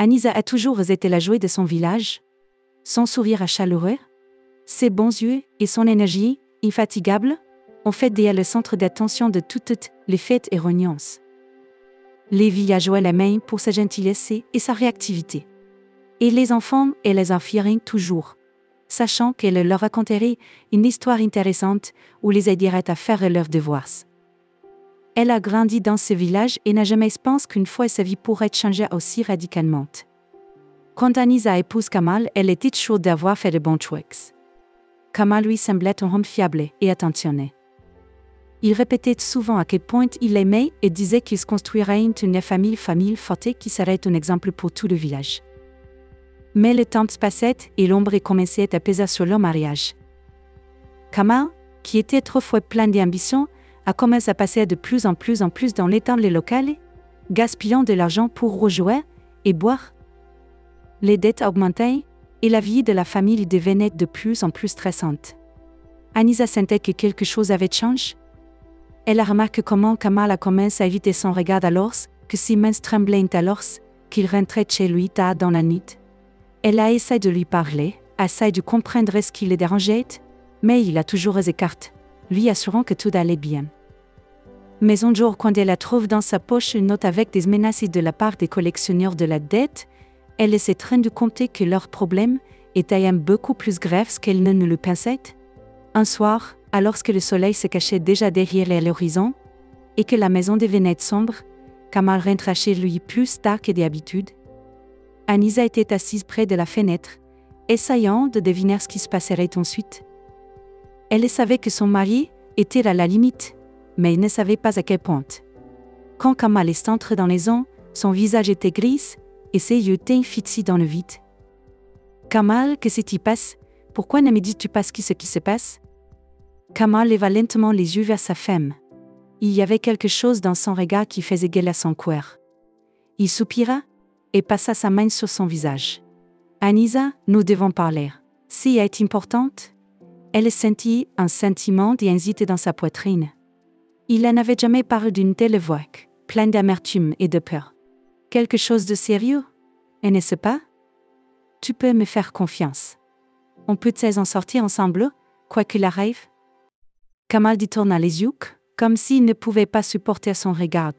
Anisa a toujours été la joie de son village. Son sourire chaleureux, ses bons yeux et son énergie, infatigable, ont fait d'elle le centre d'attention de toutes les fêtes et réunions. Les villageois l'aimaient pour sa gentillesse et sa réactivité. Et les enfants les affiraient toujours, sachant qu'elle leur raconterait une histoire intéressante ou les aiderait à faire leurs devoirs. Elle a grandi dans ce village et n'a jamais pensé qu'une fois sa vie pourrait changer aussi radicalement. Quand Anisa épouse Kamal, elle était chaude d'avoir fait de bons choix. Kamal lui semblait un homme fiable et attentionné. Il répétait souvent à quel point il l'aimait et disait qu'il se construirait une famille forte qui serait un exemple pour tout le village. Mais le temps passait et l'ombre commençait à peser sur leur mariage. Kamal, qui était trop fois plein d'ambition, a commencé à passer de plus en plus dans l'étang local, gaspillant de l'argent pour rejouer et boire. Les dettes augmentaient et la vie de la famille devenait de plus en plus stressante. Anisa sentait que quelque chose avait changé. Elle a remarqué comment Kamal a commencé à éviter son regard alors que ses mains tremblaient alors qu'il rentrait chez lui tard dans la nuit. Elle a essayé de lui parler, essayé de comprendre ce qui le dérangeait, mais il a toujours écarté, lui assurant que tout allait bien. Mais un jour, quand elle a trouvé dans sa poche une note avec des menaces de la part des collectionneurs de la dette, elle s'est rendue compte que leur problème était beaucoup plus grave qu'elle ne le pensait. Un soir, alors que le soleil se cachait déjà derrière l'horizon, et que la maison devenait sombre, Kamal rentra chez lui plus tard que d'habitude. Anisa était assise près de la fenêtre, essayant de deviner ce qui se passerait ensuite. Elle savait que son mari était à la limite, mais elle ne savait pas à quel point. Quand Kamal est entré dans la maison, son visage était gris, et ses yeux étaient fixés dans le vide. « Kamal, qu'est-ce qui passe? Pourquoi ne me dis-tu pas ce qui se passe ?» Kamal leva lentement les yeux vers sa femme. Il y avait quelque chose dans son regard qui faisait gêner son cœur. Il soupira et passa sa main sur son visage. « Anisa, nous devons parler. Si elle est importante ?» Elle sentit un sentiment d'anxiété dans sa poitrine. Il n'avait jamais parlé d'une telle voix, pleine d'amertume et de peur. Quelque chose de sérieux, n'est-ce pas? Tu peux me faire confiance. On peut en sortir ensemble, quoi qu'il arrive? Kamal détourna les yeux, comme s'il ne pouvait pas supporter son regard.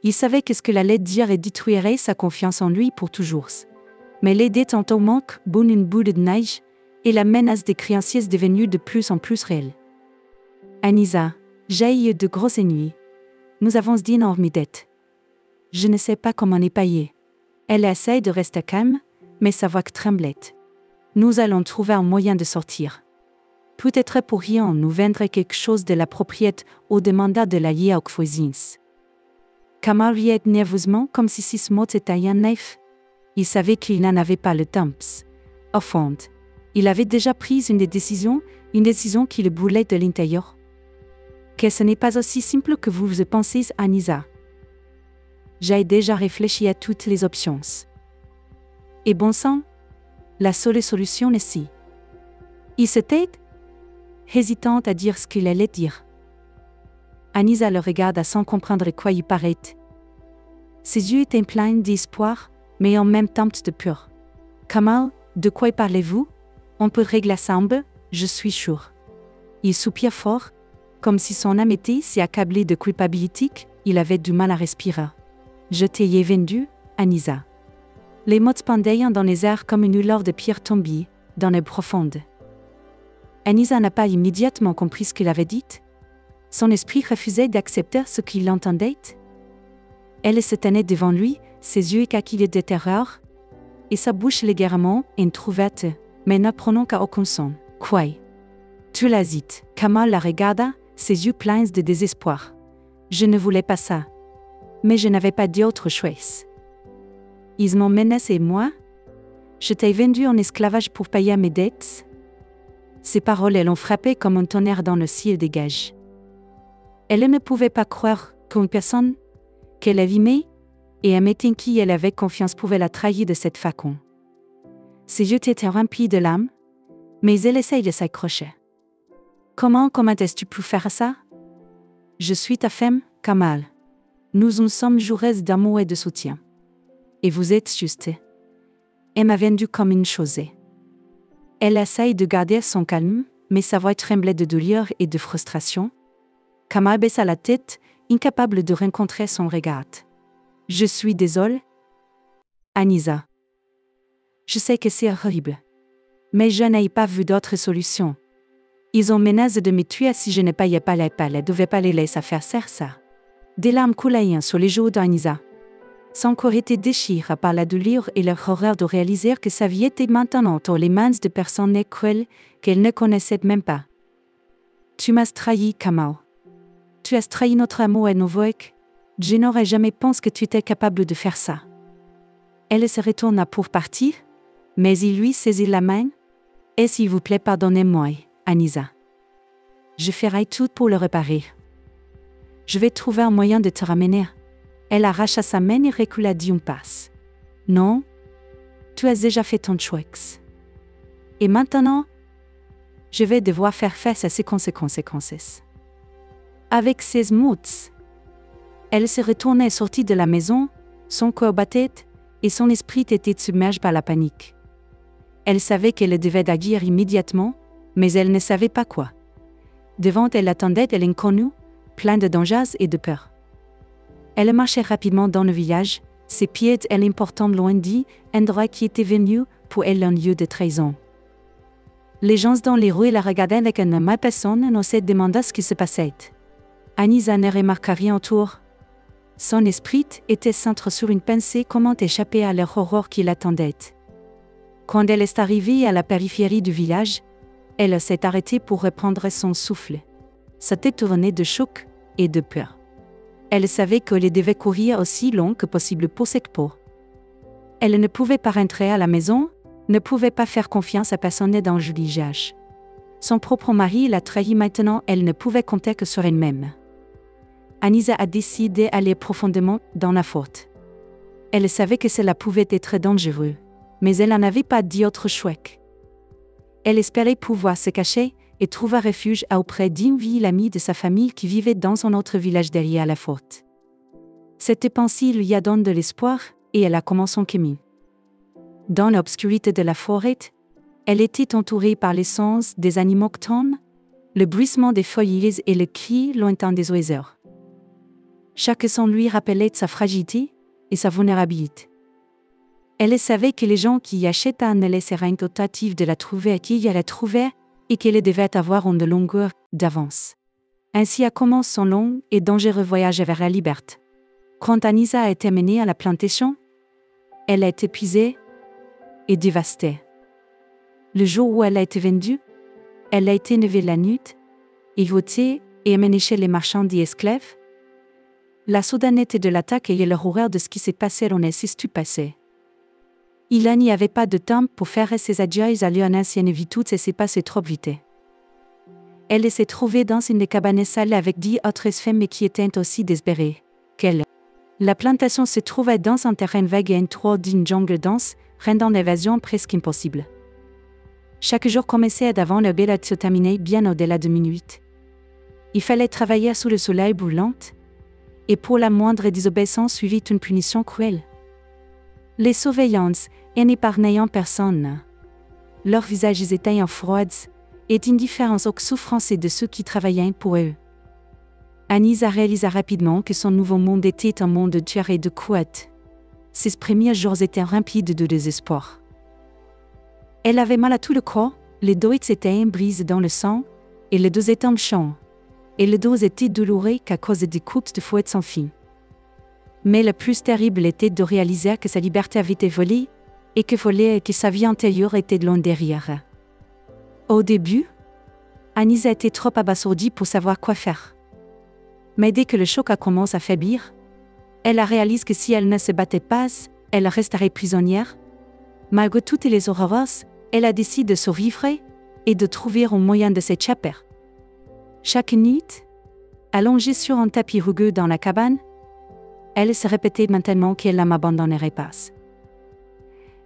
Il savait que ce que allait dire et détruirait sa confiance en lui pour toujours. Mais les dettes en au manque, bonne une boule de neige, et la menace des créanciers devenue de plus en plus réelle. Anisa, j'ai eu de grosses nuits. Nous avons d'énormes dettes. Je ne sais pas comment les payer. Elle essaie de rester calme, mais sa voix tremblait. Nous allons trouver un moyen de sortir. Peut-être pourrions nous vendre quelque chose de la propriété ou demander de la lier aux voisins. Kamal riait nerveusement comme si ces mots étaient un naïf. Il savait qu'il n'en avait pas le temps. Au fond, il avait déjà pris une décision qui le brûlait de l'intérieur. Que ce n'est pas aussi simple que vous le pensez, Anisa. J'ai déjà réfléchi à toutes les options. Et bon sang, la seule solution est ici. Il s'était hésitant à dire ce qu'il allait dire. Anisa le regarda sans comprendre quoi il paraît. Ses yeux étaient pleins d'espoir, mais en même temps de peur. Kamal, de quoi parlez-vous? On peut régler ensemble, je suis sûr. Il soupira fort, comme si son âme était si accablée de culpabilité qu'il avait du mal à respirer. Je t'ai vendu, Anisa. Les mots pendaient dans les airs comme une lueur de pierre tombée, dans les profondes. Anisa n'a pas immédiatement compris ce qu'il avait dit. Son esprit refusait d'accepter ce qu'il entendait. Elle se tenait devant lui, ses yeux écarquillés de terreur, et sa bouche légèrement entrouverte, mais ne prononça aucun son. Quoi? Tu l'as dit. Kamal la regarda, ses yeux pleins de désespoir. Je ne voulais pas ça. Mais je n'avais pas d'autre choix. Ils m'ont menacé, moi? Je t'ai vendu en esclavage pour payer mes dettes? Ces paroles l'ont frappé comme un tonnerre dans le ciel des gages. Elle ne pouvait pas croire qu'une personne qu'elle avait aimée et aimait en qui elle avait confiance pouvait la trahir de cette façon. Ses yeux étaient remplis de larmes, mais elle essayait de s'accrocher. Comment est-ce pu faire ça? Je suis ta femme, Kamal. Nous sommes joueuses d'amour et de soutien. Et vous êtes juste. Elle m'a vendue comme une chose. Elle essaye de garder son calme, mais sa voix tremblait de douleur et de frustration. Kamal baissa la tête, incapable de rencontrer son regard. Je suis désolée. Anissa. Je sais que c'est horrible. Mais je n'ai pas vu d'autre solution. Ils ont menacé de me tuer si je ne payais pas les palais, devais pas les laisser faire ça. Des larmes coulaient sur les joues d'Anissa. Son corps était déchiré par la douleur et l'horreur de réaliser que sa vie était maintenant entre les mains de personnes cruelles qu'elle ne connaissait même pas. Tu m'as trahi, Kamal. Tu as trahi notre amour et nos voeux. Je n'aurais jamais pensé que tu étais capable de faire ça. Elle se retourna pour partir, mais il lui saisit la main. Et s'il vous plaît, pardonnez-moi, Anissa. Je ferai tout pour le réparer. Je vais trouver un moyen de te ramener. Elle arracha sa main et recula d'une passe. Non, tu as déjà fait ton choix. Et maintenant, je vais devoir faire face à ces conséquences. Avec ces mots, elle se retournait et sortit de la maison, son cœur battait, et son esprit était submergé par la panique. Elle savait qu'elle devait agir immédiatement, mais elle ne savait pas quoi. Devant elle attendait l'inconnu, plein de dangers et de peur. Elle marchait rapidement dans le village, ses pieds elle important loin dit, endroit qui était venu pour elle un lieu de trahison. Les gens dans les rues la regardaient avec une mal personne et se demandaient ce qui se passait. Anissa ne remarqua rien autour. Son esprit était centré sur une pensée comment échapper à leur horreur qui l'attendait. Quand elle est arrivée à la périphérie du village, elle s'est arrêtée pour reprendre son souffle. Sa tête tournait de choc et de peur. Elle savait qu'elle devait courir aussi long que possible pour cette peau. Elle ne pouvait pas rentrer à la maison, ne pouvait pas faire confiance à personne dans le village. Son propre mari l'a trahi maintenant, elle ne pouvait compter que sur elle-même. Anissa a décidé d'aller profondément dans la faute. Elle savait que cela pouvait être dangereux, mais elle n'en avait pas dit autre choix. Elle espérait pouvoir se cacher et trouver refuge auprès d'une vieille amie de sa famille qui vivait dans un autre village derrière la forte. Cette pensée lui a donné de l'espoir et elle a commencé son chemin. Dans l'obscurité de la forêt, elle était entourée par les sons des animaux nocturnes, le bruissement des feuilles et le cri lointain des oiseaux. Chaque son lui rappelait sa fragilité et sa vulnérabilité. Elle savait que les gens qui achetaient ne laisseraient rien tentative de la trouver et qui la trouvaient et qu'elle devait avoir une longueur d'avance. Ainsi a commencé son long et dangereux voyage vers la liberté. Quand Anissa a été menée à la plantation, elle a été épuisée et dévastée. Le jour où elle a été vendue, elle a été enlevée la nuit, évotée et amenée chez les marchands d'esclaves. La soudaineté de l'attaque et l'horreur de ce qui s'est passé l'ont laissé stupéfait. Il n'y avait pas de temps pour faire ses adieux à lui en ancienne vie, tout s'est passé trop vite. Elle s'est trouvée dans une cabane sale avec 10 autres femmes qui étaient aussi désespérées qu'elle. La plantation se trouvait dans un terrain vague et entouré d'une jungle dense, rendant l'évasion presque impossible. Chaque jour commençait d'avant le bel se terminait bien au-delà de minuit. Il fallait travailler sous le soleil brûlant, et pour la moindre désobéissance suivit une punition cruelle. Les surveillances n'épargnaient personne. Leurs visages étaient froids, et indifférents aux souffrances de ceux qui travaillaient pour eux. Anissa réalisa rapidement que son nouveau monde était un monde de tueurs et de couettes. Ses premiers jours étaient remplis de désespoir. Elle avait mal à tout le corps, les dos étaient brisés dans le sang, et les dos étaient méchants. Et le dos était douloureux qu'à cause des coupes de fouet sans fin. Mais le plus terrible était de réaliser que sa liberté avait été volée, et que sa vie antérieure était loin derrière. Au début, Anissa était trop abasourdie pour savoir quoi faire. Mais dès que le choc a commencé à faiblir, elle a réalisé que si elle ne se battait pas, elle resterait prisonnière. Malgré toutes les horreurs, elle a décidé de survivre et de trouver un moyen de s'échapper. Chaque nuit, allongée sur un tapis rugueux dans la cabane, elle se répétait maintenant qu'elle ne m'abandonnerait pas.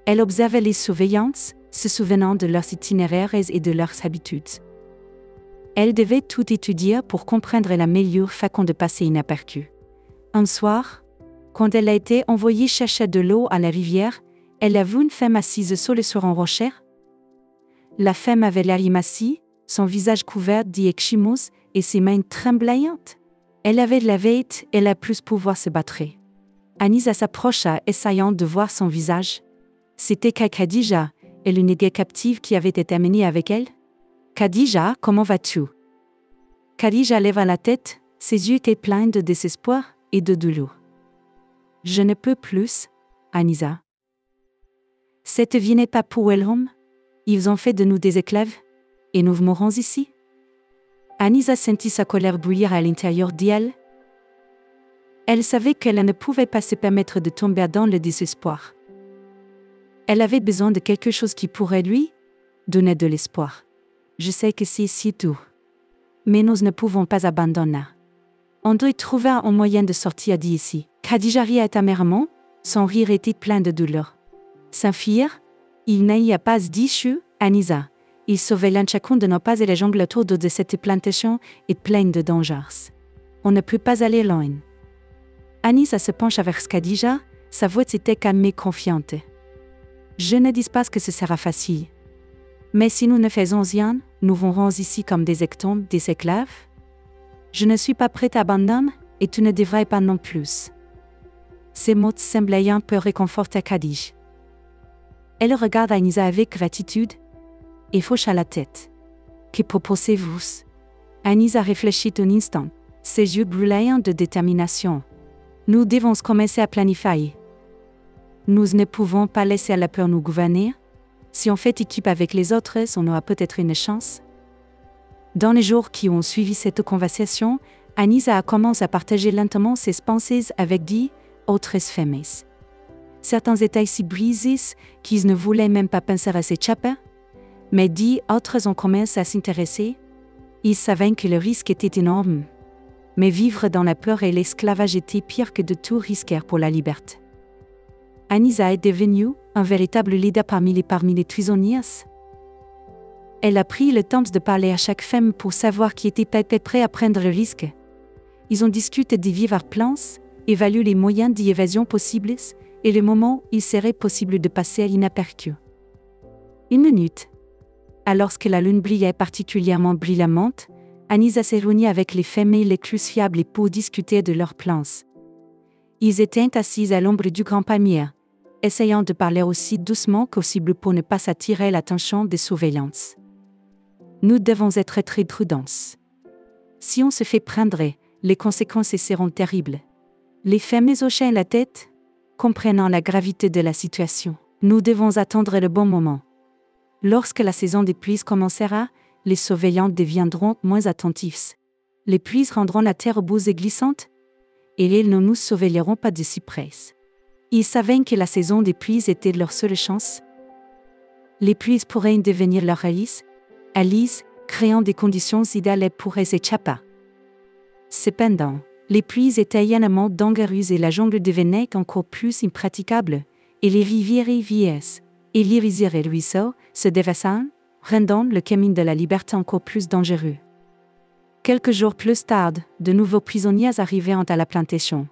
Elle observait les surveillantes, se souvenant de leurs itinéraires et de leurs habitudes. Elle devait tout étudier pour comprendre la meilleure façon de passer inaperçue. Un soir, quand elle a été envoyée chercher de l'eau à la rivière, Elle a vu une femme assise seule sur un rocher. La femme avait l'air émaciée, son visage couvert d'eczémose et ses mains tremblantes. Elle avait de la vête, elle a plus pouvoir se battre. Anisa s'approcha, essayant de voir son visage. C'était Khadija, elle l'unique captive qui avait été amenée avec elle. Khadija, comment vas-tu? Khadija leva la tête, ses yeux étaient pleins de désespoir et de douleur. Je ne peux plus, Anisa. Cette vie n'est pas pour l'homme. Ils ont fait de nous des esclaves, et nous mourrons ici. Anisa sentit sa colère bouillir à l'intérieur d'elle. Elle savait qu'elle ne pouvait pas se permettre de tomber dans le désespoir. Elle avait besoin de quelque chose qui pourrait lui donner de l'espoir. Je sais que c'est si tout. Mais nous ne pouvons pas abandonner. On doit trouver un moyen de sortir d'ici. Khadija riait amèrement, son rire était plein de douleur. Sans fuir, il n'y a pas d'issue, Anisa. Il surveille chacun de nos pas et les jungles autour de cette plantation est pleine de dangers. On ne peut pas aller loin. Anisa se pencha vers Khadija, sa voix était calme et confiante. Je ne dis pas que ce sera facile. Mais si nous ne faisons rien, nous mourrons ici comme des ectombes, des esclaves. Je ne suis pas prête à abandonner, et tu ne devrais pas non plus. Ces mots semblaient un peu réconforter Khadija. Elle regarda Anisa avec gratitude et hocha la tête. Que proposez-vous? Anisa réfléchit un instant, ses yeux brûlants de détermination. Nous devons commencer à planifier. Nous ne pouvons pas laisser la peur nous gouverner. Si on fait équipe avec les autres, on aura peut-être une chance. Dans les jours qui ont suivi cette conversation, Anisa a commencé à partager lentement ses pensées avec 10 autres femmes. Certains étaient si brisés qu'ils ne voulaient même pas penser à s'échapper, mais 10 autres ont commencé à s'intéresser. Ils savaient que le risque était énorme. Mais vivre dans la peur et l'esclavage était pire que de tout risquer pour la liberté. Anisa est devenue un véritable leader parmi les prisonniers. Elle a pris le temps de parler à chaque femme pour savoir qui était peut-être prêt à prendre le risque. Ils ont discuté des vivres plans, évalué les moyens d'évasion possibles et le moment où il serait possible de passer inaperçu. Une minute. Alors que la lune brillait particulièrement brillamment, Anisa s'est réunie avec les femmes les plus fiables pour discuter de leurs plans. Ils étaient assis à l'ombre du grand palmier, essayant de parler aussi doucement que possible pour ne pas attirer l'attention des surveillances. Nous devons être très prudents. Si on se fait prendre, les conséquences seront terribles. Les femmes hochaient la tête, comprenant la gravité de la situation. Nous devons attendre le bon moment. Lorsque la saison des pluies commencera, les surveillants deviendront moins attentifs. Les pluies rendront la terre boueuse et glissante, et ils ne nous surveilleront pas de si près. Ils savaient que la saison des pluies était leur seule chance. Les pluies pourraient devenir leur alliés, créant des conditions idéales pour s'échapper. Cependant, les pluies étaient énormément dangereuses et la jungle devenait encore plus impraticable, et les rivières et les rizières et ruisseaux se déversaient, rendant le chemin de la liberté encore plus dangereux. Quelques jours plus tard, de nouveaux prisonniers arrivaient à la plantation.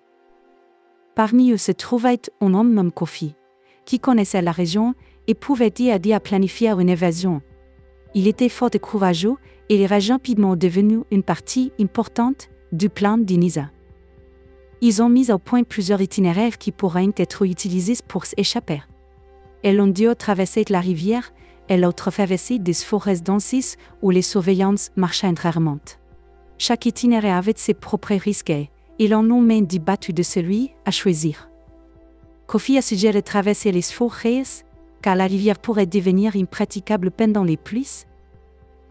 Parmi eux se trouvait un homme nommé Kofi, qui connaissait la région et pouvait aider à planifier une évasion. Il était fort et courageux et il est rapidement devenu une partie importante du plan d'Anisa. Ils ont mis au point plusieurs itinéraires qui pourraient être utilisés pour s'échapper. Elles ont dû traverser la rivière et l'autre traverser des forêts denses où les surveillances marchaient rarement. Chaque itinéraire avait ses propres risques, et l'on nommait débattu de celui à choisir. Kofi a suggéré de traverser les forêts, car la rivière pourrait devenir impraticable pendant les pluies.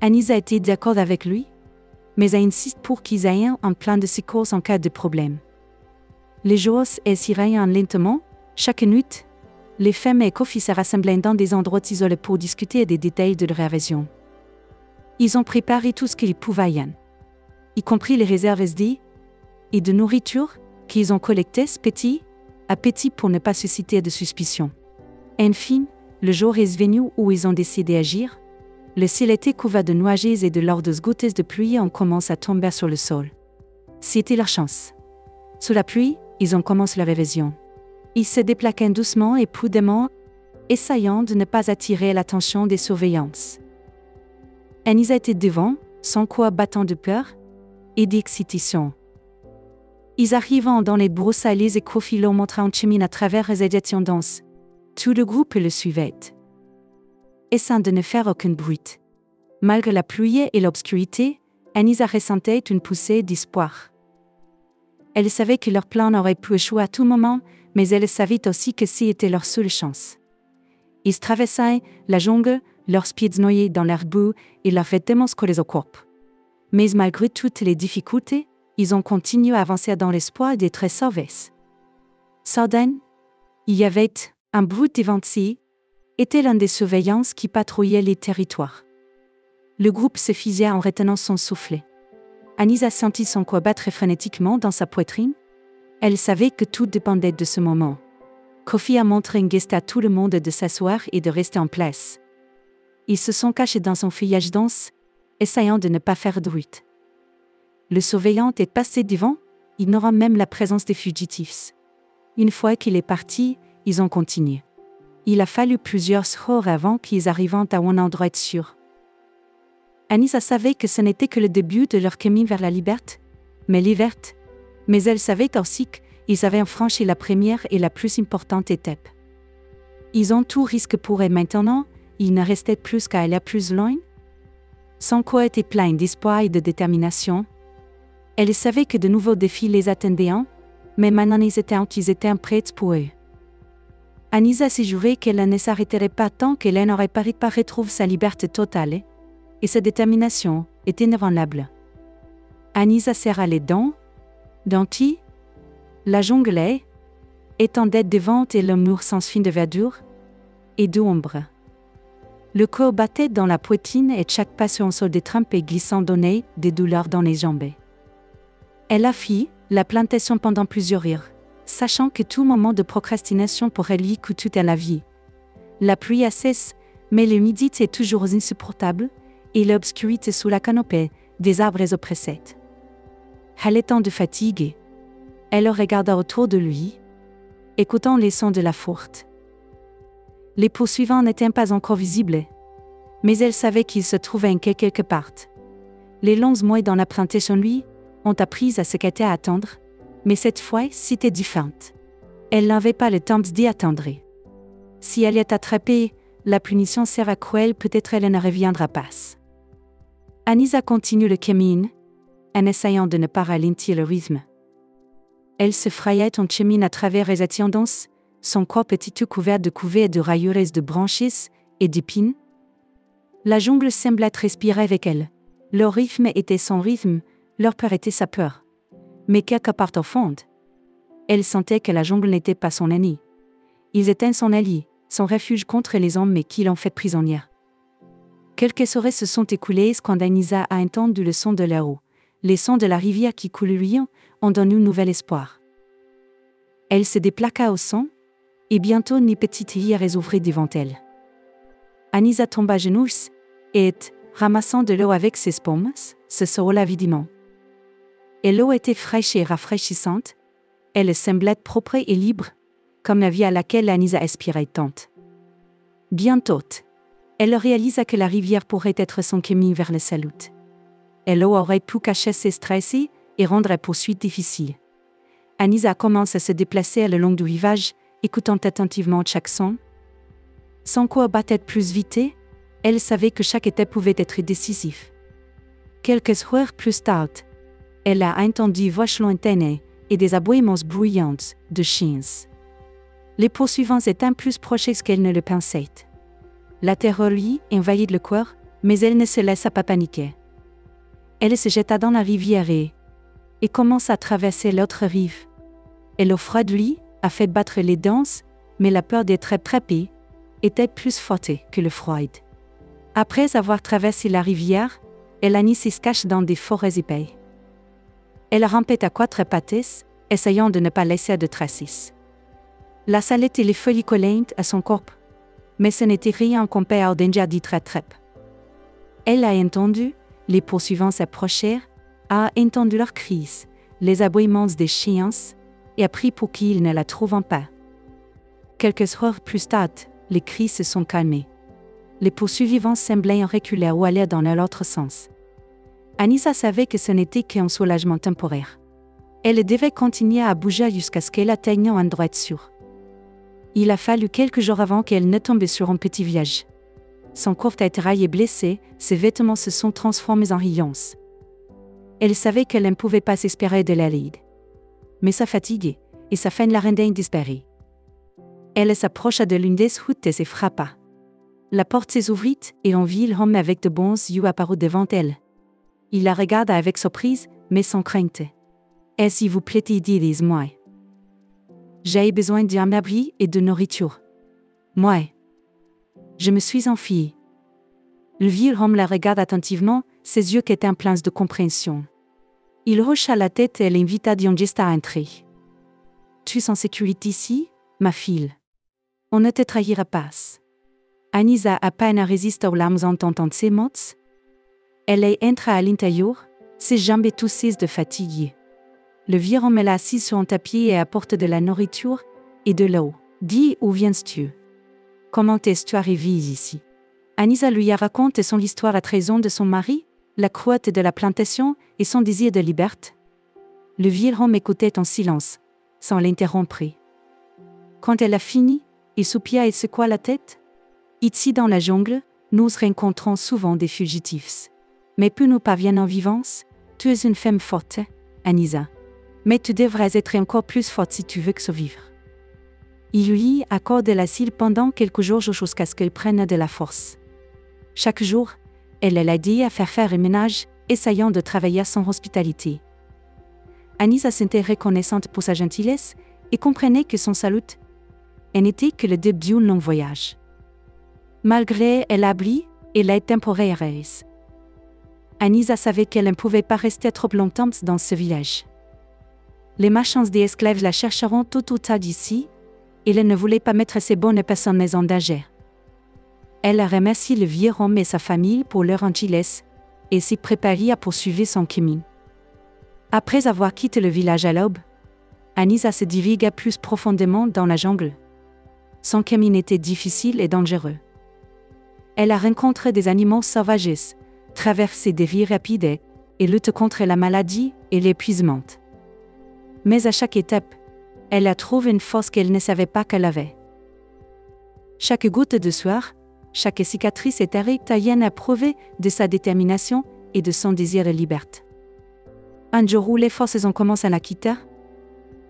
Anisa était d'accord avec lui, mais a insisté pour qu'ils aient un plan de secours en cas de problème. Les jours s'iraient lentement, chaque nuit. Les femmes et Kofi se rassemblaient dans des endroits isolés pour discuter des détails de leur évasion. Ils ont préparé tout ce qu'ils pouvaient, y compris les réserves d'eau et de nourriture qu'ils ont collectées petit à petit pour ne pas susciter de suspicion. Enfin, le jour est venu où ils ont décidé d'agir. Le ciel était couvert de nuages et de lourdes gouttes de pluie commencent à tomber sur le sol. C'était leur chance. Sous la pluie, ils ont commencé leur évasion. Ils se déplaquaient doucement et prudemment, essayant de ne pas attirer l'attention des surveillances. Anisa était devant, son corps battant de peur et d'excitation. Ils arrivant dans les broussailles et Kofilo montra en chemin à travers les éditions denses. Tout le groupe le suivait. Essayant de ne faire aucun bruit. Malgré la pluie et l'obscurité, Anisa ressentait une poussée d'espoir. Elle savait que leur plan aurait pu échouer à tout moment, mais elle savait aussi que c'était leur seule chance. Ils traversaient la jungle, leurs pieds noyés dans l'herbe et leurs vêtements collés au corps. Mais malgré toutes les difficultés, ils ont continué à avancer dans l'espoir d'être sauvés. Soudain, il y avait un bruit d'évancier, était l'un des surveillants qui patrouillait les territoires. Le groupe se figea en retenant son souffle. Anisa sentit son corps battre frénétiquement dans sa poitrine. Elle savait que tout dépendait de ce moment. Kofi a montré un geste à tout le monde de s'asseoir et de rester en place. Ils se sont cachés dans son feuillage dense, essayant de ne pas faire de bruit. Le surveillant est passé devant, ignorant même la présence des fugitifs. Une fois qu'il est parti, ils ont continué. Il a fallu plusieurs heures avant qu'ils arrivent à un endroit sûr. Anisa savait que ce n'était que le début de leur chemin vers la liberté, mais elle savait aussi qu'ils avaient franchi la première et la plus importante étape. Ils ont tout risque pour eux maintenant, il ne restait plus qu'à aller plus loin. Son corps était plein d'espoir et de détermination. Elle savait que de nouveaux défis les attendaient, mais maintenant ils étaient prêts pour eux. Anisa s'est juré qu'elle ne s'arrêterait pas tant qu'elle n'aurait pas retrouvé sa liberté totale, et sa détermination était inébranlable. Anisa serra les dents, qui la jungle étendait devant et le mur sans fin de verdure et d'ombre. Le corps battait dans la poitrine et chaque pas sur un sol de trempé glissant donnait des douleurs dans les jambes. Elle a fait la plantation pendant plusieurs heures, sachant que tout moment de procrastination pourrait lui coûter à la vie. La pluie a cessé, mais l'humidité est toujours insupportable, et l'obscurité sous la canopée des arbres oppressait. Elle étant de fatigue, elle regarda autour de lui, écoutant les sons de la forte. Les poursuivants n'étaient pas encore visibles, mais elle savait qu'ils se trouvaient quelque part. Les longs mois dans la plantation lui ont appris à ce qu'était à attendre, mais cette fois c'était différent. Elle n'avait pas le temps d'y attendre. Si elle est attrapée, la punition sera cruelle, peut-être elle ne reviendra pas. Anisa continue le chemin, en essayant de ne pas ralentir le rythme. Elle se frayait en chemin à travers les attendances, son corps petit tout couvert de couvées et de rayures de branches et d'épines. La jungle semblait respirer avec elle. Leur rythme était son rythme, leur peur était sa peur. Mais quelque part au fond, elle sentait que la jungle n'était pas son ennemi. Ils étaient son allié, son refuge contre les hommes qui l'ont fait prisonnière. Quelques heures se sont écoulées quand Anisa a entendu le son de leur eau. Les sons de la rivière qui coule lui ont donné un nouvel espoir. Elle se déplaqua au son, et bientôt une petite rivière ouvrit devant elle. Anisa tomba à genoux, et, ramassant de l'eau avec ses paumes, se seroula avidement. Et l'eau était fraîche et rafraîchissante, elle semblait propre et libre, comme la vie à laquelle Anisa aspirait tant. Bientôt, elle réalisa que la rivière pourrait être son chemin vers le salut. Et l'eau aurait pu cacher ses stress et rendre la poursuite difficile. Anisa commence à se déplacer le long du rivage, écoutant attentivement chaque son. Son corps battait plus vite, elle savait que chaque étape pouvait être décisif. Quelques heures plus tard, elle a entendu voix lointaines et des aboiements bruyants de chiens. Les poursuivants étaient plus proches qu'elle ne le pensait. La terreur lui envahit le corps, mais elle ne se laissa pas paniquer. Elle se jeta dans la rivière et commence à traverser l'autre rive. Et le froid de lui a fait battre les dents, mais la peur d'être attrapée était plus forte que le froid. Après avoir traversé la rivière, elle se cache dans des forêts épais. Elle rampait à quatre pattes, essayant de ne pas laisser de traces. La salette et les feuilles collaient à son corps, mais ce n'était rien comparé au danger d'être attrapée. Elle a entendu, les poursuivants s'approchèrent, a entendu leurs cris, les aboiements des chiens, et a pris pour qu'ils ne la trouvant pas. Quelques heures plus tard, les cris se sont calmés. Les poursuivants semblaient en reculer ou aller dans l'autre sens. Anissa savait que ce n'était qu'un soulagement temporaire. Elle devait continuer à bouger jusqu'à ce qu'elle atteigne un endroit sûr. Il a fallu quelques jours avant qu'elle ne tombe sur un petit village. Son corps a été raillé et blessé, ses vêtements se sont transformés en rayons. Elle savait qu'elle ne pouvait pas s'espérer de l'aide. Mais ça fatiguait, et sa faim la rendait désespérée. Elle s'approcha de l'une des routes et se frappa. La porte s'ouvrit, et un vieux homme avec de bons yeux apparut devant elle. Il la regarda avec surprise, mais sans crainte. « S'il vous plaît, dis-moi. J'ai besoin d'un abri et de nourriture. Moi. Je me suis enfuie. » Le vieux homme la regarde attentivement, ses yeux étaient pleins de compréhension. Il hocha la tête et l'invita d'un geste à entrer. « Tu es en sécurité ici, ma fille. On ne te trahira pas. » Anissa à peine résiste aux larmes en entendant ces mots. Elle entra à l'intérieur, ses jambes toussées de fatigue. Le vieux homme l'a assise sur un tapis et apporte de la nourriture et de l'eau. « Dis, où viens-tu? Comment es-tu arrivé ici ?» Anissa lui raconte son histoire à trahison de son mari, la cruauté de la plantation et son désir de liberté. Le vieux homme écoutait en silence, sans l'interrompre. Quand elle a fini, il soupira et secoua la tête. « Ici dans la jungle, nous rencontrons souvent des fugitifs. Mais plus nous parviennent en vivance, tu es une femme forte, Anissa. Mais tu devrais être encore plus forte si tu veux survivre. » Il lui accorde l'asile pendant quelques jours jusqu'à ce qu'elle prenne de la force. Chaque jour, elle l'a aidé à faire le ménage, essayant de travailler sans hospitalité. Anissa s'était reconnaissante pour sa gentillesse et comprenait que son salut n'était que le début d'un long voyage. Malgré l'abri et l'aide temporaire, Anissa savait qu'elle ne pouvait pas rester trop longtemps dans ce village. Les marchands d'esclaves la chercheront tout au tas d'ici, et elle ne voulait pas mettre ces bonnes personnes en danger. Elle a remercié le vieux homme et sa famille pour leur gentillesse, et s'y préparait à poursuivre son chemin. Après avoir quitté le village à l'aube, Anissa se dirigea plus profondément dans la jungle. Son chemin était difficile et dangereux. Elle a rencontré des animaux sauvages, traversé des villes rapides, et lutté contre la maladie et l'épuisement. Mais à chaque étape, elle a trouvé une force qu'elle ne savait pas qu'elle avait. Chaque goutte de sueur, chaque cicatrice était taillée à prouver de sa détermination et de son désir de liberté. Un jour où les forces ont commencé à la quitter,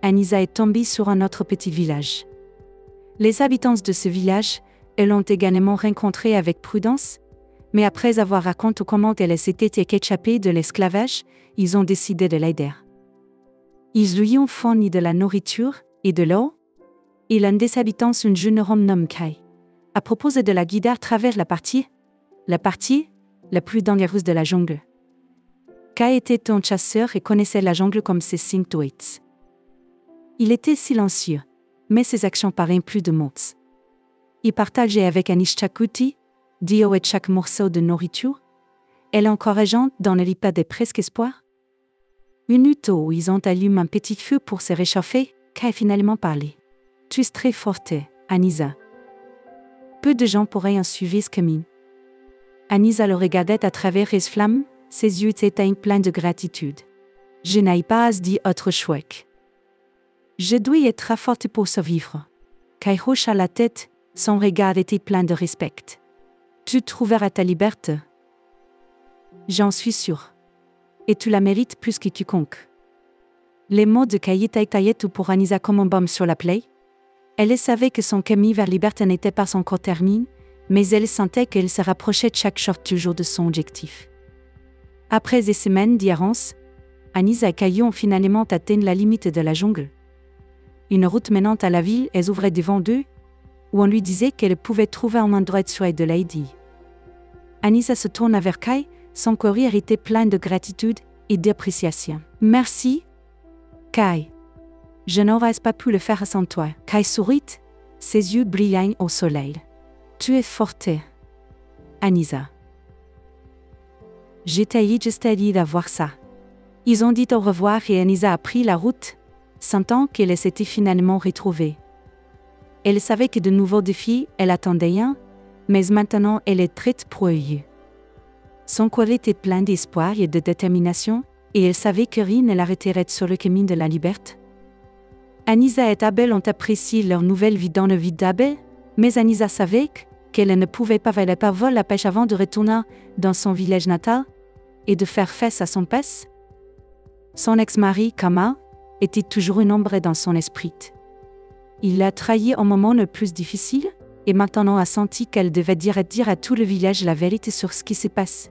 Anissa est tombée sur un autre petit village. Les habitants de ce village, elles l'ont également rencontrée avec prudence, mais après avoir raconté comment elle s'était échappée de l'esclavage, ils ont décidé de l'aider. Ils lui ont fourni de la nourriture et de l'eau, et l'un des habitants, un jeune homme nommé Kai, a proposé de la guider à travers la partie la plus dangereuse de la jungle. Kai était un chasseur et connaissait la jungle comme ses symptômes. Il était silencieux, mais ses actions paraient plus de mots. Il partageait avec Anish chaque outil, Dio et chaque morceau de nourriture, elle encourageante dans le repas des presque espoirs. Une nuit où ils ont allumé un petit feu pour se réchauffer, Kai a finalement parlé. « Tu es très forte, Anissa. Peu de gens pourraient en suivre ce chemin. » Anissa le regardait à travers les flammes, ses yeux étaient pleins de gratitude. « Je n'ai pas dit autre chose. Je dois être forte pour survivre. » Kai hocha la tête, son regard était plein de respect. « Tu trouveras ta liberté. J'en suis sûre. Et tu la mérites plus que quiconque. » Les mots de Kai étaient pour Anissa comme un baume sur la plaie. Elle savait que son chemin vers la liberté n'était pas encore terminé, mais elle sentait qu'elle se rapprochait chaque jour toujours de son objectif. Après des semaines d'errance, Anissa et Kai ont finalement atteint la limite de la jungle. Une route menant à la ville est ouverte devant eux, où on lui disait qu'elle pouvait trouver un endroit sûr de l'aide. Anissa se tourna vers Kai, son cœur était plein de gratitude et d'appréciation. « Merci, Kai. Je n'aurais pas pu le faire sans toi. » Kai sourit, ses yeux brillants au soleil. « Tu es forte, Anissa. » J'étais juste allée d'avoir ça. Ils ont dit au revoir et Anissa a pris la route, sentant qu'elle s'était finalement retrouvée. Elle savait que de nouveaux défis, elle attendait un, mais maintenant elle est très proyeuse. Son cœur était plein d'espoir et de détermination, et elle savait que rien ne l'arrêterait sur le chemin de la liberté. Anisa et Abel ont apprécié leur nouvelle vie dans le vide d'Abel, mais Anisa savait qu'elle ne pouvait pas voler la pêche avant de retourner dans son village natal et de faire face à son passé. Son ex-mari, Kama, était toujours une ombre dans son esprit. Il l'a trahi au moment le plus difficile, et maintenant a senti qu'elle devait dire à tout le village la vérité sur ce qui se passe.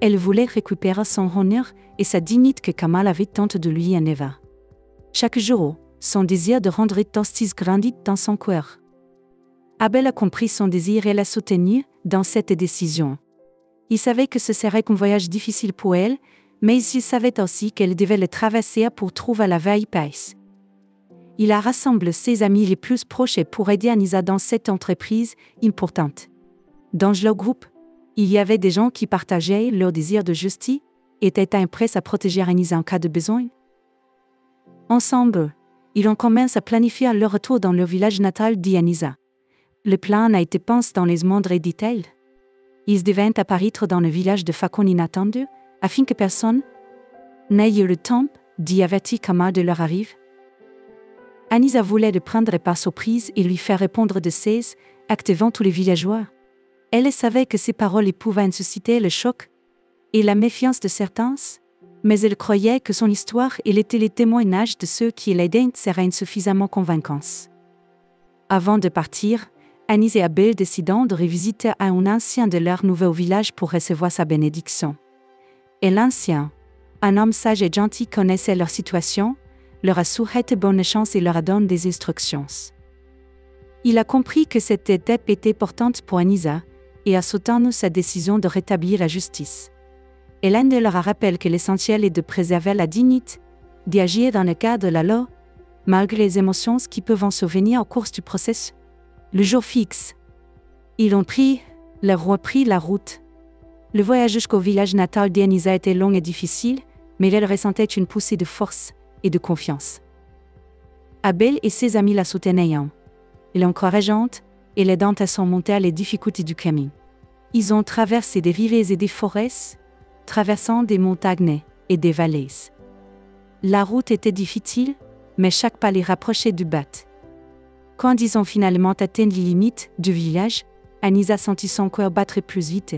Elle voulait récupérer son honneur et sa dignité que Kamal avait tenté de lui enlever. Chaque jour, son désir de rendre justice grandit dans son cœur. Abel a compris son désir et l'a soutenu dans cette décision. Il savait que ce serait un voyage difficile pour elle, mais il savait aussi qu'elle devait le traverser pour trouver la vraie paix. Il a rassemblé ses amis les plus proches pour aider Anisa dans cette entreprise importante. Dans leur groupe, il y avait des gens qui partageaient leur désir de justice et étaient prêts à protéger Anisa en cas de besoin. Ensemble, ils ont commencé à planifier leur retour dans leur village natal d'Anisa. Le plan a été pensé dans les moindres détails. Ils devaient apparaître dans le village de façon inattendue, afin que personne n'ait eu le temps d'y avertir Kamal de leur arrivée. Anisa voulait le prendre par surprise et lui faire répondre de ses actes devant tous les villageois. Elle savait que ses paroles pouvaient susciter le choc et la méfiance de certains, mais elle croyait que son histoire et les témoignages de ceux qui l'aidaient seraient suffisamment convaincants. Avant de partir, Anisa et Abel décident de revisiter un ancien de leur nouveau village pour recevoir sa bénédiction. Et l'ancien, un homme sage et gentil, connaissait leur situation, leur a souhaité bonne chance et leur a donné des instructions. Il a compris que cette étape était importante pour Anisa, et a soutenu sa décision de rétablir la justice. Et l'un de leur rappelle que l'essentiel est de préserver la dignité, d'agir dans le cadre de la loi, malgré les émotions qui peuvent en survenir au cours du processus. Le jour fixe. Ils ont repris la route. Le voyage jusqu'au village natal d'Anisa était long et difficile, mais elle ressentait une poussée de force et de confiance. Abel et ses amis la soutenaient. L'encourageant et l'aidant à surmonter les difficultés du chemin. Ils ont traversé des rivières et des forêts, traversant des montagnes et des vallées. La route était difficile, mais chaque pas les rapprochait du but. Quand ils ont finalement atteint les limites du village, Anisa sentit son cœur battre plus vite.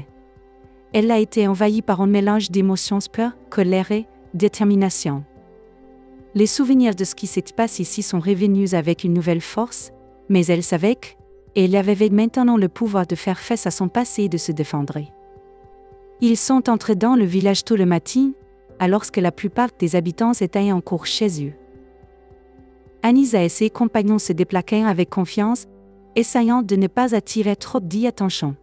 Elle a été envahie par un mélange d'émotions, peur, colère et détermination. Les souvenirs de ce qui s'est passé ici sont revenus avec une nouvelle force, mais elle savait qu'elle avait maintenant le pouvoir de faire face à son passé et de se défendre. Ils sont entrés dans le village tôt le matin, alors que la plupart des habitants étaient encore chez eux. Anisa et ses compagnons se déplaquaient avec confiance, essayant de ne pas attirer trop d'attention.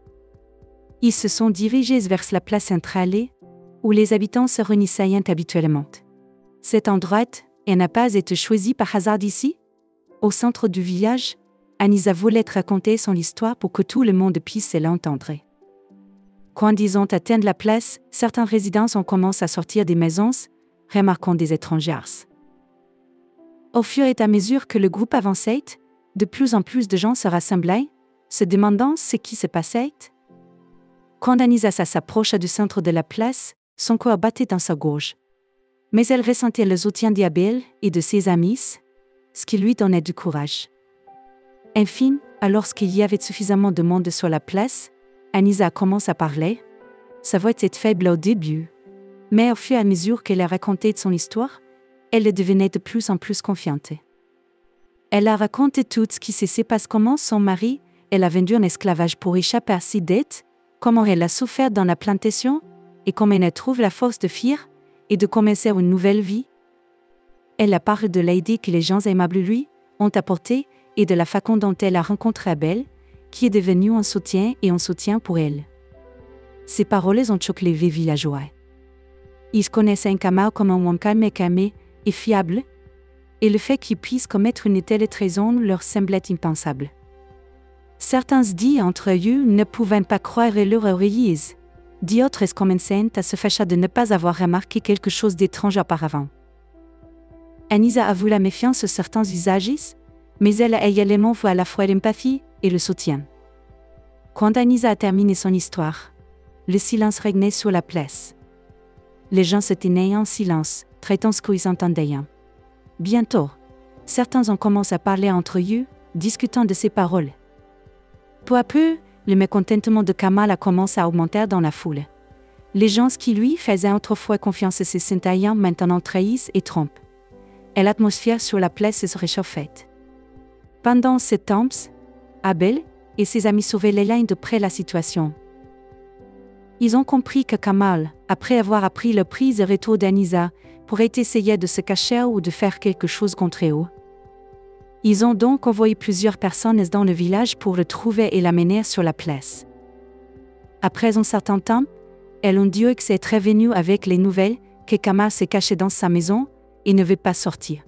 Ils se sont dirigés vers la place centrale, où les habitants se réunissaient habituellement. Cet endroit n'a pas été choisi par hasard ici. Au centre du village, Anisa voulait raconter son histoire pour que tout le monde puisse l'entendre. Quand ils ont atteint la place, certains résidents ont commencé à sortir des maisons, remarquant des étrangers. Au fur et à mesure que le groupe avançait, de plus en plus de gens se rassemblaient, se demandant ce qui se passait. Quand Anisa s'approcha du centre de la place, son cœur battait dans sa gorge. Mais elle ressentait le soutien d'Abel et de ses amis, ce qui lui donnait du courage. Enfin, alors qu'il y avait suffisamment de monde sur la place, Anisa commence à parler. Sa voix était faible au début, mais au fur et à mesure qu'elle a raconté son histoire, elle devenait de plus en plus confiante. Elle a raconté tout ce qui s'est passé, comment son mari, elle a vendu en esclavage pour échapper à ses dettes, comment elle a souffert dans la plantation, et comment elle trouve la force de fuir et de commencer une nouvelle vie. Elle a parlé de l'aide que les gens aimables lui ont apportée et de la façon dont elle a rencontré Abel, qui est devenu un soutien pour elle. Ces paroles ont choqué les villageois. Ils connaissaient Kamal comme un homme calme et fiable, et le fait qu'il puisse commettre une telle trahison leur semblait impensable. Certains disaient entre eux ne pouvaient pas croire leur oreilles. D'autres commençaient à se fâcher de ne pas avoir remarqué quelque chose d'étrange auparavant. Anisa avoue la méfiance de certains usages, mais elle a également vu à la fois l'empathie et le soutien. Quand Anisa a terminé son histoire, le silence régnait sur la place. Les gens se tenaient en silence, traitant ce qu'ils entendaient. Bientôt, certains ont commencé à parler entre eux, discutant de ses paroles. Peu à peu, le mécontentement de Kamal a commencé à augmenter dans la foule. Les gens qui lui faisaient autrefois confiance à ses citoyens maintenant trahissent et trompent. Et l'atmosphère sur la place se réchauffait. Pendant ce temps, Abel et ses amis surveillaient les lignes de près la situation. Ils ont compris que Kamal, après avoir appris le prix de retour d'Anisa, pourrait essayer de se cacher ou de faire quelque chose contre eux. Ils ont donc envoyé plusieurs personnes dans le village pour le trouver et l'amener sur la place. Après un certain temps, elles ont dit que c'est revenu avec les nouvelles que Kamal s'est caché dans sa maison et ne veut pas sortir.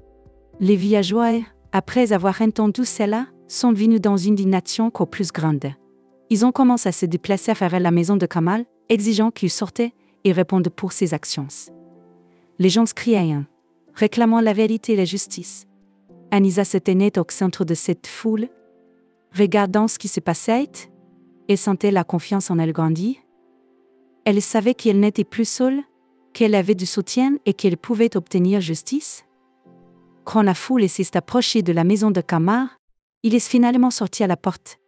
Les villageois, après avoir entendu cela, sont venus dans une indignation encore plus grande. Ils ont commencé à se déplacer vers la maison de Kamal, exigeant qu'il sorte et réponde pour ses actions. Les gens criaient, réclamant la vérité et la justice. Anisa se tenait au centre de cette foule, regardant ce qui se passait, et sentait la confiance en elle grandir. Elle savait qu'elle n'était plus seule, qu'elle avait du soutien et qu'elle pouvait obtenir justice. Quand la foule s'est approchée de la maison de Kamal, il est finalement sorti à la porte.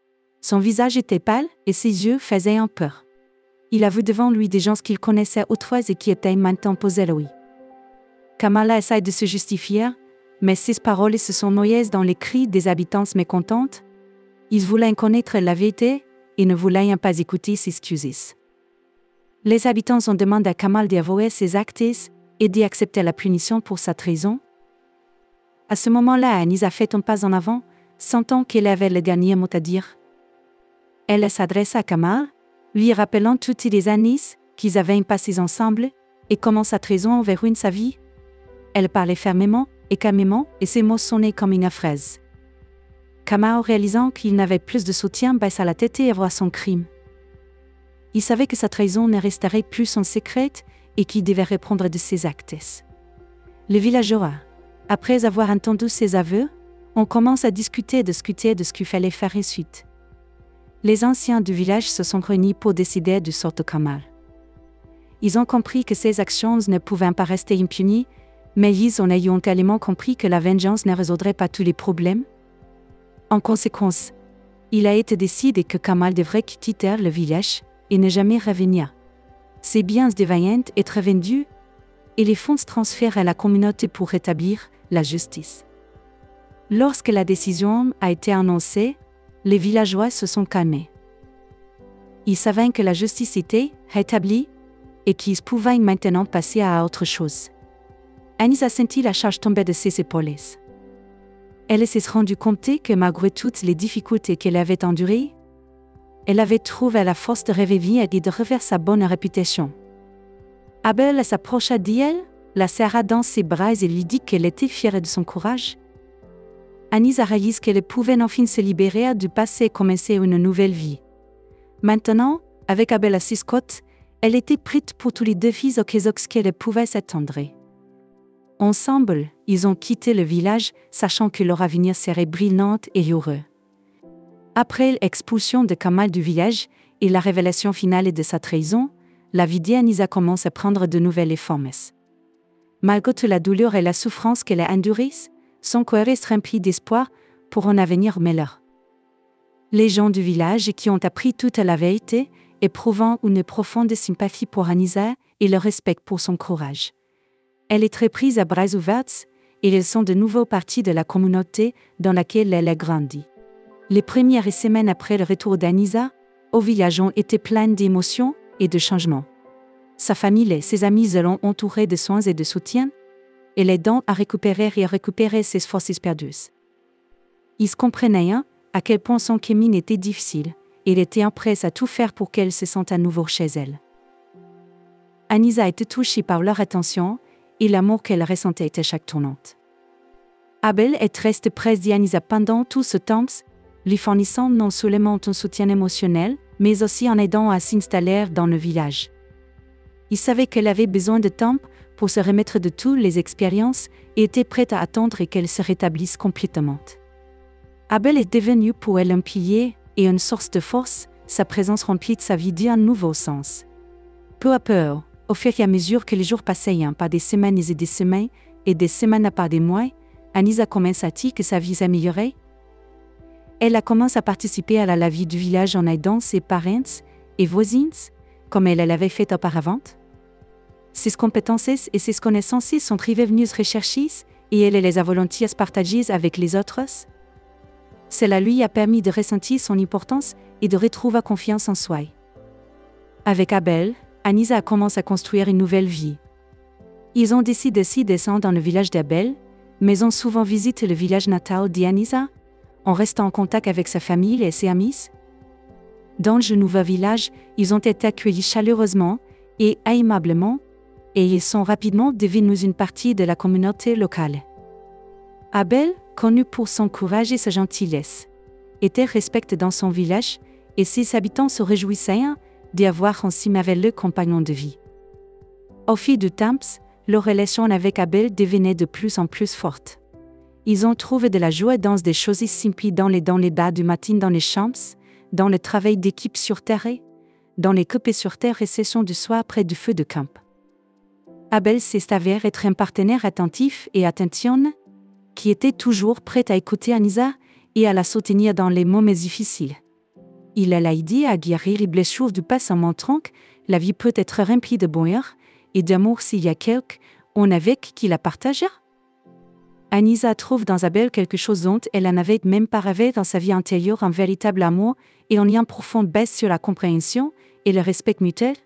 Son visage était pâle et ses yeux faisaient un peur. Il a vu devant lui des gens qu'il connaissait autrefois et qui étaient maintenant posés à lui. Kamal a essayé de se justifier, mais ses paroles se sont noyées dans les cris des habitants mécontentes. Ils voulaient connaître la vérité et ne voulaient pas écouter ses excuses. Les habitants ont demandé à Kamal d'avouer ses actes et d'accepter la punition pour sa trahison. À ce moment-là, Anisa a fait un pas en avant, sentant qu'elle avait le dernier mot à dire. Elle s'adresse à Kamal, lui rappelant toutes les années qu'ils avaient passées ensemble et comment sa trahison envers sa vie. Elle parlait fermement et calmement et ses mots sonnaient comme une phrase. Kamal, réalisant qu'il n'avait plus de soutien, baissa la tête et avoua son crime. Il savait que sa trahison ne resterait plus en secret et qu'il devait répondre de ses actes. Les villageois, après avoir entendu ses aveux, ont commencé à discuter de ce qu'il fallait faire ensuite. Les anciens du village se sont réunis pour décider du sort de Kamal. Ils ont compris que ses actions ne pouvaient pas rester impunies, mais ils ont également compris que la vengeance ne résoudrait pas tous les problèmes. En conséquence, il a été décidé que Kamal devrait quitter le village et ne jamais revenir. Ses biens devaient être vendus et les fonds transférés à la communauté pour rétablir la justice. Lorsque la décision a été annoncée, les villageois se sont calmés. Ils savaient que la justice était rétablie et qu'ils pouvaient maintenant passer à autre chose. Anisa a senti la charge tomber de ses épaules. Elle s'est rendue compte que malgré toutes les difficultés qu'elle avait endurées, elle avait trouvé la force de revivre et de refaire sa bonne réputation. Abel s'approcha d'elle, la serra dans ses bras et lui dit qu'elle était fière de son courage. Anisa réalise qu'elle pouvait enfin se libérer du passé et commencer une nouvelle vie. Maintenant, avec Abel à ses côtés, elle était prête pour tous les défis auxquels elle pouvait s'attendre. Ensemble, ils ont quitté le village, sachant que leur avenir serait brillant et heureux. Après l'expulsion de Kamal du village et la révélation finale de sa trahison, la vie d'Anisa commence à prendre de nouvelles formes. Malgré toute la douleur et la souffrance qu'elle a endurées, son cœur reste rempli d'espoir pour un avenir meilleur. Les gens du village qui ont appris toute la vérité, éprouvant une profonde sympathie pour Anisa et le respect pour son courage. Elle est très prise à bras ouverts et ils sont de nouveau partie de la communauté dans laquelle elle a grandi. Les premières semaines après le retour d'Anisa, au village ont été pleines d'émotions et de changements. Sa famille et ses amis l'ont entourée de soins et de soutien, et l'aidant à récupérer ses forces perdues. Ils comprenaient à quel point son chemin était difficile, et il était prêt à tout faire pour qu'elle se sente à nouveau chez elle. Anisa a été touchée par leur attention, et l'amour qu'elle ressentait était chaque tournante. Abel est resté près d'Anisa pendant tout ce temps, lui fournissant non seulement un soutien émotionnel, mais aussi en aidant à s'installer dans le village. Il savait qu'elle avait besoin de temps pour se remettre de toutes les expériences et était prêt à attendre qu'elle se rétablisse complètement. Abel est devenu pour elle un pilier et une source de force, sa présence remplit sa vie d'un nouveau sens. Peu à peu, au fur et à mesure que les jours passaient par des semaines et des semaines par des mois, Anisa commence à dire que sa vie s'améliorait. Elle a commencé à participer à la vie du village en aidant ses parents et voisins, comme elle l'avait fait auparavant. Ses compétences et ses connaissances sont revenues recherchées et elle les a volontiers partagées avec les autres. Cela lui a permis de ressentir son importance et de retrouver confiance en soi. Avec Abel, Anisa a commencé à construire une nouvelle vie. Ils ont décidé de descendre dans le village d'Abel, mais ont souvent visité le village natal d'Anisa, en restant en contact avec sa famille et ses amis. Dans le nouveau village, ils ont été accueillis chaleureusement et aimablement, et ils sont rapidement devenus une partie de la communauté locale. Abel, connu pour son courage et sa gentillesse, était respecté dans son village, et ses habitants se réjouissaient d'avoir un si merveilleux compagnon de vie. Au fil du temps, leur relation avec Abel devenait de plus en plus forte. Ils ont trouvé de la joie dans des choses simples dans les bas du matin dans les champs, dans le travail d'équipe sur terre, dans les coupes sur terre et sessions du soir près du feu de camp. Abel s'est avéré être un partenaire attentif et attentionné, qui était toujours prêt à écouter Anisa et à la soutenir dans les moments difficiles. Il l'a aidé à guérir les blessures du passé en montrant que la vie peut être remplie de bonheur et d'amour s'il y a quelqu'un avec qui la partage. Anisa trouve dans Abel quelque chose dont elle n'avait même pas rêvé dans sa vie antérieure, un véritable amour et un lien profond basé sur la compréhension et le respect mutuel.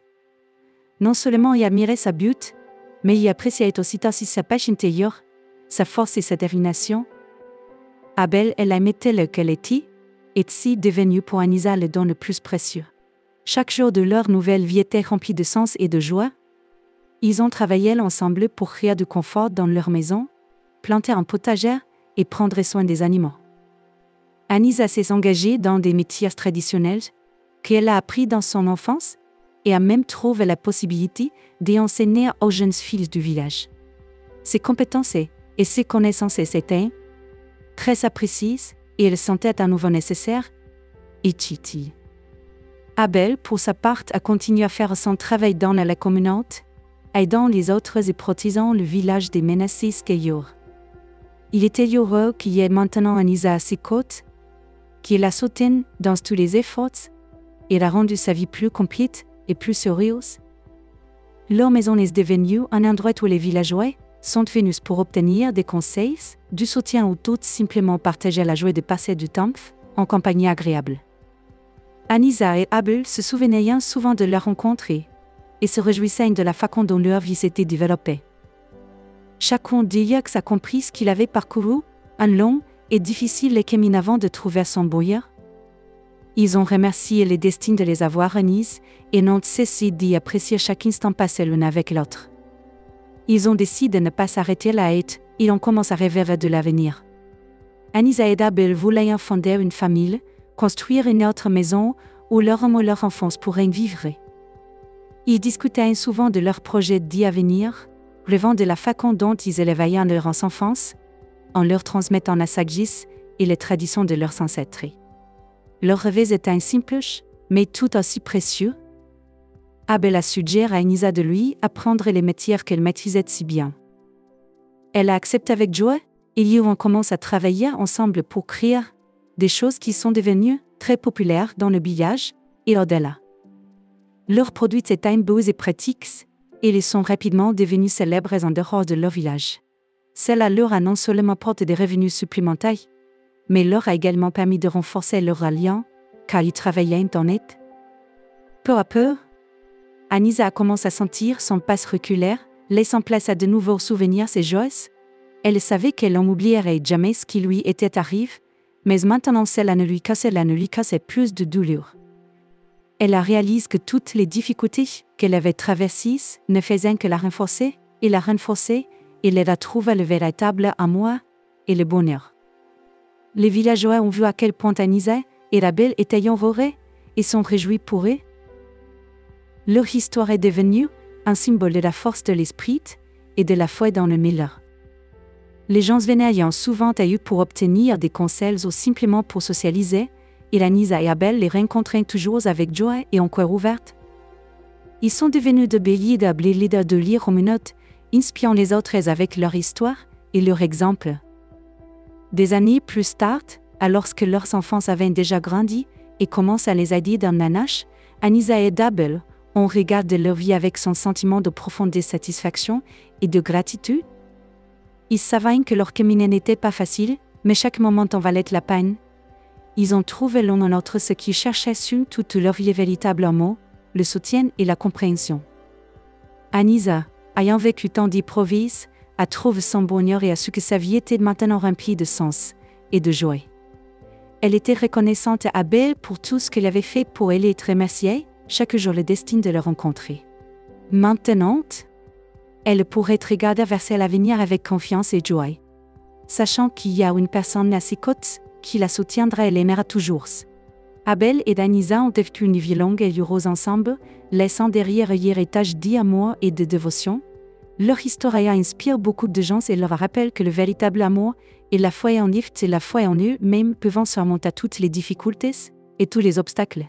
Non seulement il admirait sa beauté, mais il appréciait aussi sa pêche intérieure, sa force et sa détermination. Abel, elle aimait telle qu'elle était, et si devenu pour Anisa le don le plus précieux. Chaque jour de leur nouvelle vie était rempli de sens et de joie. Ils ont travaillé ensemble pour créer du confort dans leur maison, planter un potager et prendre soin des animaux. Anisa s'est engagée dans des métiers traditionnels qu'elle a appris dans son enfance et a même trouvé la possibilité d'enseigner aux jeunes filles du village. Ses compétences et ses connaissances étaient très appréciées et elle sentait à nouveau nécessaire et utile. Abel, pour sa part, a continué à faire son travail dans la communauté, aidant les autres et protégeant le village des menaces qu'ailleurs. Il était heureux qu'il y ait maintenant Anisa à ses côtés, qui la soutient dans tous les efforts et l'a rendu sa vie plus complète et plus heureuse. Leur maison est devenue un endroit où les villageois sont venus pour obtenir des conseils, du soutien ou tout simplement partager la joie de passer du temps en compagnie agréable. Anisa et Abel se souvenaient souvent de leur rencontre et se réjouissaient de la façon dont leur vie s'était développée. Chacun d'eux a compris qu'il avait parcouru un long et difficile chemin avant de trouver son bonheur. Ils ont remercié les destins de les avoir unis et n'ont cessé d'y apprécier chaque instant passé l'un avec l'autre. Ils ont décidé de ne pas s'arrêter là et ils ont commencé à rêver de l'avenir. Anisa et Abel voulaient fonder une famille, construire une autre maison où leur homme ou leur enfance pourraient vivre. Ils discutaient souvent de leurs projets d'avenir, rêvant de la façon dont ils élevaient leur enfance, en leur transmettant la sagesse et les traditions de leurs ancêtres. Leurs rêves étaient simples, mais tout aussi précieux. Abel a suggéré à Anisa de lui apprendre les métiers qu'elle maîtrisait si bien. Elle a accepté avec joie, et ils ont commencé à travailler ensemble pour créer des choses qui sont devenues très populaires dans le village et au-delà. Leurs produits étaient beaux et pratiques, et ils sont rapidement devenus célèbres en dehors de leur village. Cela leur a non seulement apporté des revenus supplémentaires, mais leur a également permis de renforcer leur alliance, car ils travaillaient en net. Peu à peu, Anisa a commencé à sentir son passé reculer, laissant place à de nouveaux souvenirs et joies. Elle savait qu'elle n'oublierait jamais ce qui lui était arrivé, mais maintenant cela ne lui causait plus de douleur. Elle a réalisé que toutes les difficultés qu'elle avait traversées ne faisaient que la renforcer, et elle a trouvé le véritable amour et le bonheur. Les villageois ont vu à quel point Anisa et Abel étaient heureux et sont réjouis pour eux. Leur histoire est devenue un symbole de la force de l'esprit et de la foi dans le meilleur. Les gens venaient ayant souvent à eux pour obtenir des conseils ou simplement pour socialiser, et Anisa et Abel les rencontraient toujours avec joie et en cœur ouvert. Ils sont devenus de béliers d'habiles leaders de l'île communauté, inspirant les autres avec leur histoire et leur exemple. Des années plus tard, alors que leurs enfants avaient déjà grandi et commencent à les aider dans Nanache, Anisa et Abel ont regardé leur vie avec son sentiment de profonde satisfaction et de gratitude. Ils savaient que leur chemin n'était pas facile, mais chaque moment en valait la peine. Ils ont trouvé l'un en l'autre ce qu'ils cherchaient sur toute leur vie véritablement, le soutien et la compréhension. Anisa, ayant vécu tant d'épreuves, a trouvé son bonheur et a su que sa vie était maintenant remplie de sens et de joie. Elle était reconnaissante à Abel pour tout ce qu'il avait fait pour elle et te remerciait chaque jour le destin de le rencontrer. Maintenant, elle pourrait regarder vers l'avenir avec confiance et joie, sachant qu'il y a une personne à ses côtés qui la soutiendra et l'aimera toujours. Abel et Anisa ont vécu une vie longue et heureuse ensemble, laissant derrière un héritage d'amour et de dévotion. Leur histoire inspire beaucoup de gens et leur rappelle que le véritable amour et la foi en Dieu et la foi en eux-mêmes peuvent surmonter toutes les difficultés et tous les obstacles.